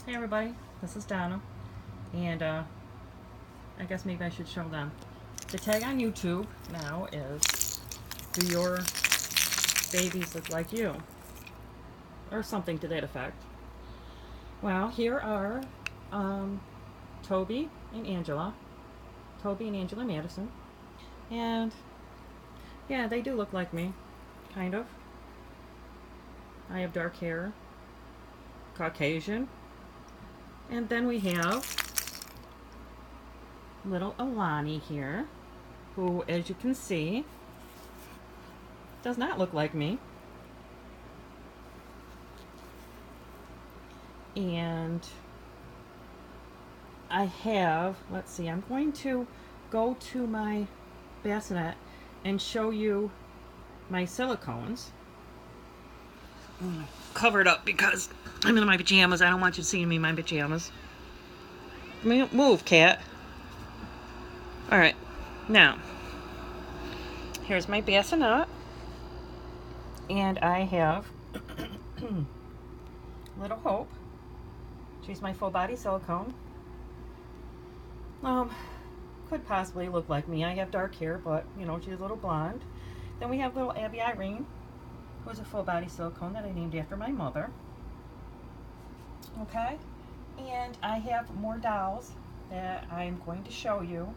Hey everybody, this is Donna, and I guess maybe I should show them. The tag on YouTube now is, do your babies look like you? Or something to that effect. Well, here are Toby and Angela. Toby and Angela Madison. And yeah, they do look like me, kind of. I have dark hair, Caucasian. And then we have little Alani here, who, as you can see, does not look like me. And I have, let's see, I'm going to go to my bassinet and show you my silicones. Covered up because I'm in my pajamas. I don't want you seeing me in my pajamas. Move, cat. All right, now here's my bassinet, and I have Little Hope. She's my full body silicone. Could possibly look like me. I have dark hair, but you know, she's a little blonde. Then we have little Abby Irene, who's a full body silicone that I named after my mother. Okay, and I have more dolls that I'm going to show you,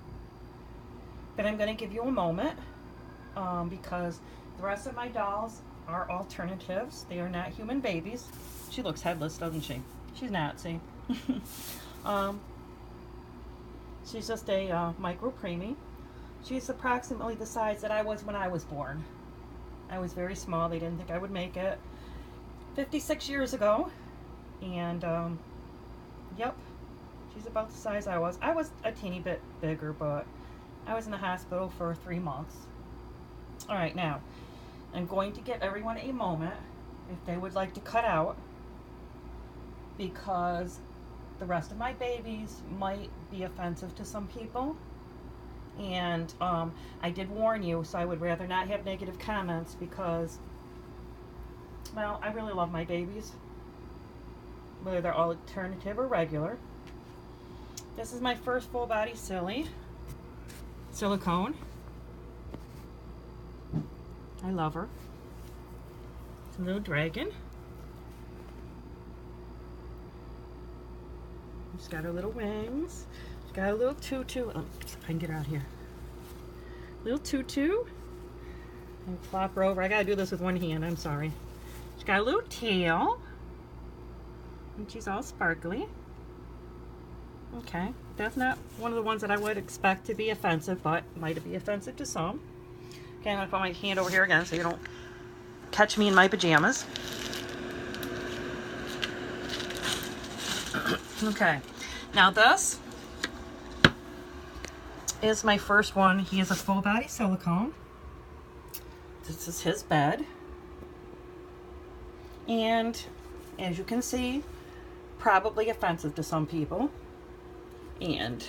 but I'm going to give you a moment because the rest of my dolls are alternatives. They are not human babies. She looks headless, doesn't she? She's not, see? She's just a micro preemie. She's approximately the size that I was when I was born. I was very small. They didn't think I would make it. 56 years ago. And, yep, she's about the size I was. I was a teeny bit bigger, but I was in the hospital for 3 months. All right, now, I'm going to give everyone a moment if they would like to cut out, because the rest of my babies might be offensive to some people. And I did warn you, so I would rather not have negative comments because, well, I really love my babies, whether they're alternative or regular. This is my first full body silicone. I love her. It's a little dragon. She's got her little wings. She's got a little tutu. Oh, I can get her out here. Little tutu. And flop her over. I gotta do this with one hand. I'm sorry. She's got a little tail. And she's all sparkly. Okay. That's not one of the ones that I would expect to be offensive, but might be offensive to some. Okay, I'm gonna put my hand over here again so you don't catch me in my pajamas. Okay, now this is my first one. He is a full body silicone. This is his bed. And as you can see, probably offensive to some people. And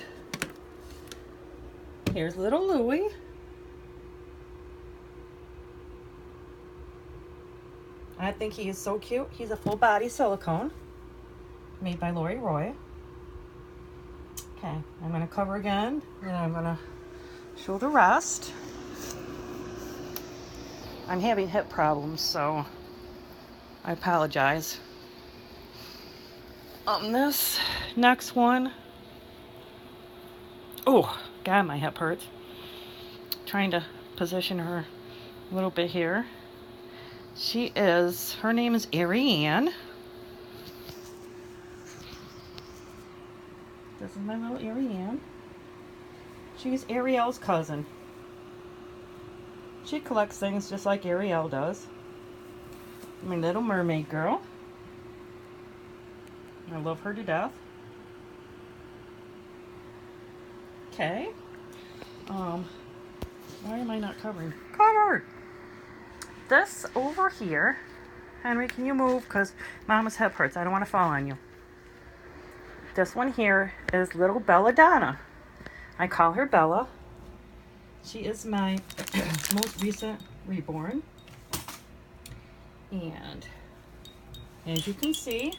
here's little Louie. I think he is so cute. He's a full body silicone made by Louie. Okay, I'm going to cover again, and I'm going to show the rest. I'm having hip problems, so I apologize. This next one, oh, God, my hip hurts. Trying to position her a little bit here. Her name is Arian. This is my little Arian. She's Ariel's cousin. She collects things just like Ariel does. My little mermaid girl. I love her to death. Okay. Why am I not covering? Covered! This over here, Henry, can you move? Because Mama's hip hurts. I don't want to fall on you. This one here is little Belladonna. I call her Bella. She is my most recent reborn. And as you can see,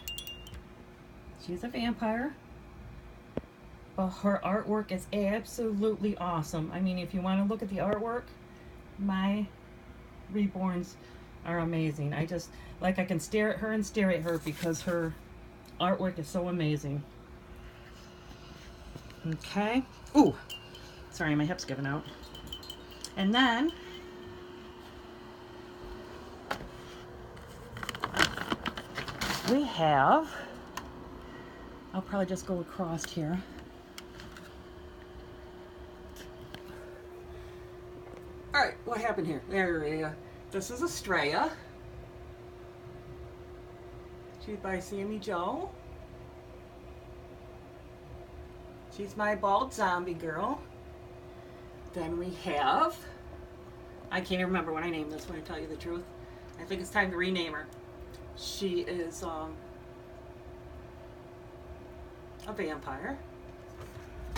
She's a vampire. But her artwork is absolutely awesome. I mean, if you want to look at the artwork, my reborns are amazing. I just, like, I can stare at her and stare at her because her artwork is so amazing. Okay. Ooh, sorry, my hip's giving out. And then we have, I'll probably just go across here. All right, what happened here? There, this is Estrella. She's by Sammy Joe. She's my bald zombie girl. Then we have, I can't even remember what I named this one, to tell you the truth. I think it's time to rename her. She is a vampire.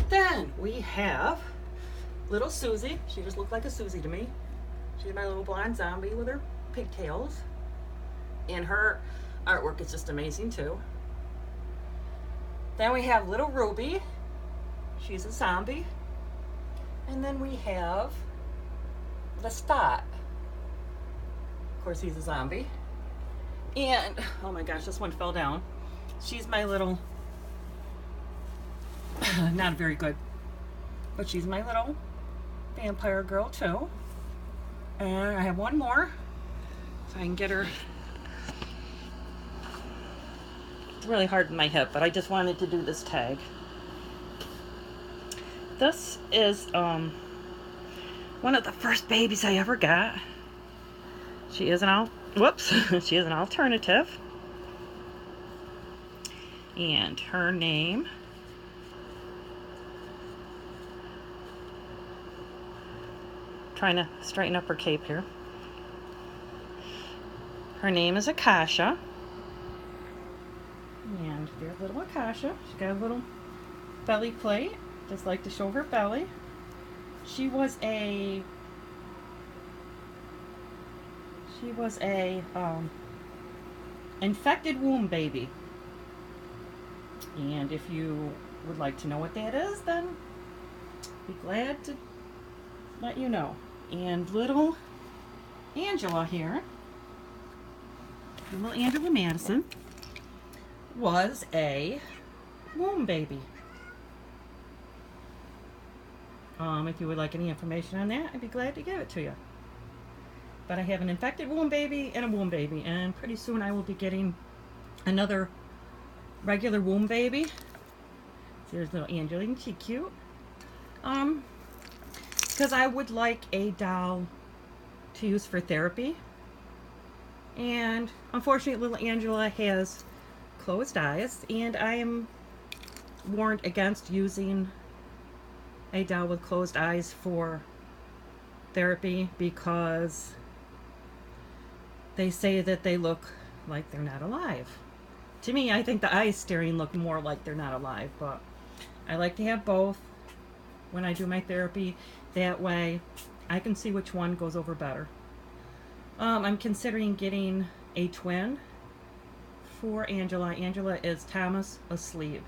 Then we have little Susie. She just looked like a Susie to me. She's my little blonde zombie with her pigtails. And her artwork is just amazing too. Then we have little Ruby. She's a zombie. And then we have the Stott. Of course, he's a zombie. And, oh my gosh, this one fell down. She's my little, not very good, but she's my little vampire girl too. And I have one more, so I can get her. It's really hard in my hip, but I just wanted to do this tag. This is one of the first babies I ever got. She is an she is an alternative. And her name trying to straighten up her cape here. Her name is Akasha. And there's little Akasha. She's got a little belly plate. Just like to show her belly. She was a infected womb baby. And if you would like to know what that is, then be glad to let you know. And little Angela here, little Angela Madison, was a womb baby. If you would like any information on that, I'd be glad to give it to you. But I have an infected womb baby and a womb baby, and pretty soon I will be getting another regular womb baby. There's little Angeline, she's cute. Because I would like a doll to use for therapy. And unfortunately, little Angela has closed eyes, and I am warned against using a doll with closed eyes for therapy because they say that they look like they're not alive. To me, I think the eyes staring look more like they're not alive, but I like to have both when I do my therapy. That way I can see which one goes over better. I'm considering getting a twin for Angela. Angela is Thomas asleep.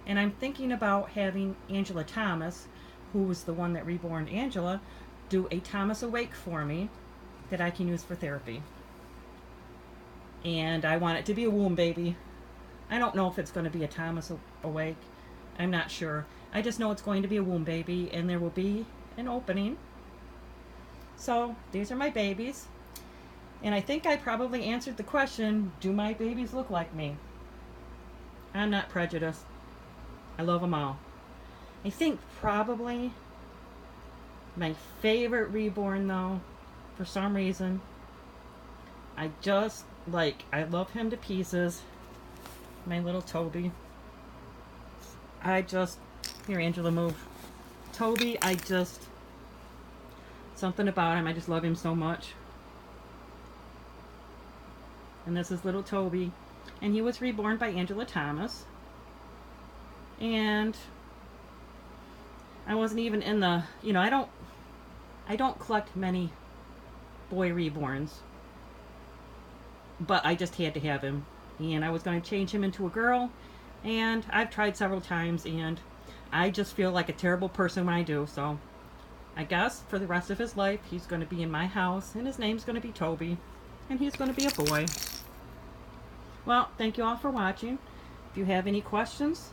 And I'm thinking about having Angela Thomas, who was the one that reborn Angela, do a Thomas awake for me that I can use for therapy. And I want it to be a womb baby. I don't know if it's going to be a Thomas awake. I'm not sure. I just know it's going to be a womb baby, and there will be an opening. So these are my babies. And I think I probably answered the question, do my babies look like me? I'm not prejudiced. I love them all. I think probably my favorite reborn, though, for some reason, I love him to pieces. My little Toby. Here, Angela, move. Toby, something about him, I just love him so much. And this is little Toby. And he was reborn by Angela Thomas. And I wasn't even in the, I don't collect many boy reborns, but I just had to have him. And I was going to change him into a girl, And I've tried several times, and I just feel like a terrible person when I do. So I guess for the rest of his life, he's going to be in my house, and his name's going to be Toby, and he's going to be a boy. Well, thank you all for watching. If you have any questions,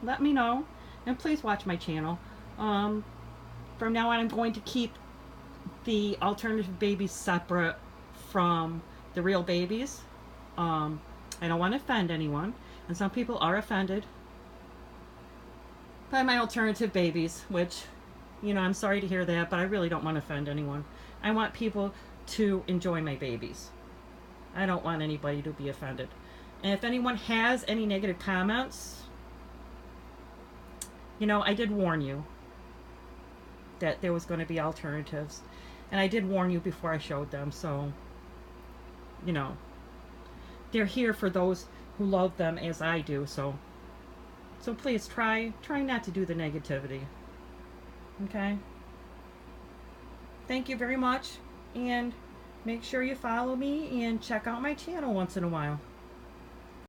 let me know, and please watch my channel. From now on, I'm going to keep the alternative babies separate from the real babies. I don't want to offend anyone, and some people are offended by my alternative babies, which, you know, I'm sorry to hear that, but I really don't want to offend anyone. I want people to enjoy my babies. I don't want anybody to be offended. And if anyone has any negative comments, you know, I did warn you that there was going to be alternatives. And I did warn you before I showed them, so, you know, they're here for those who love them as I do, so please try not to do the negativity. Okay? Thank you very much, and make sure you follow me and check out my channel once in a while.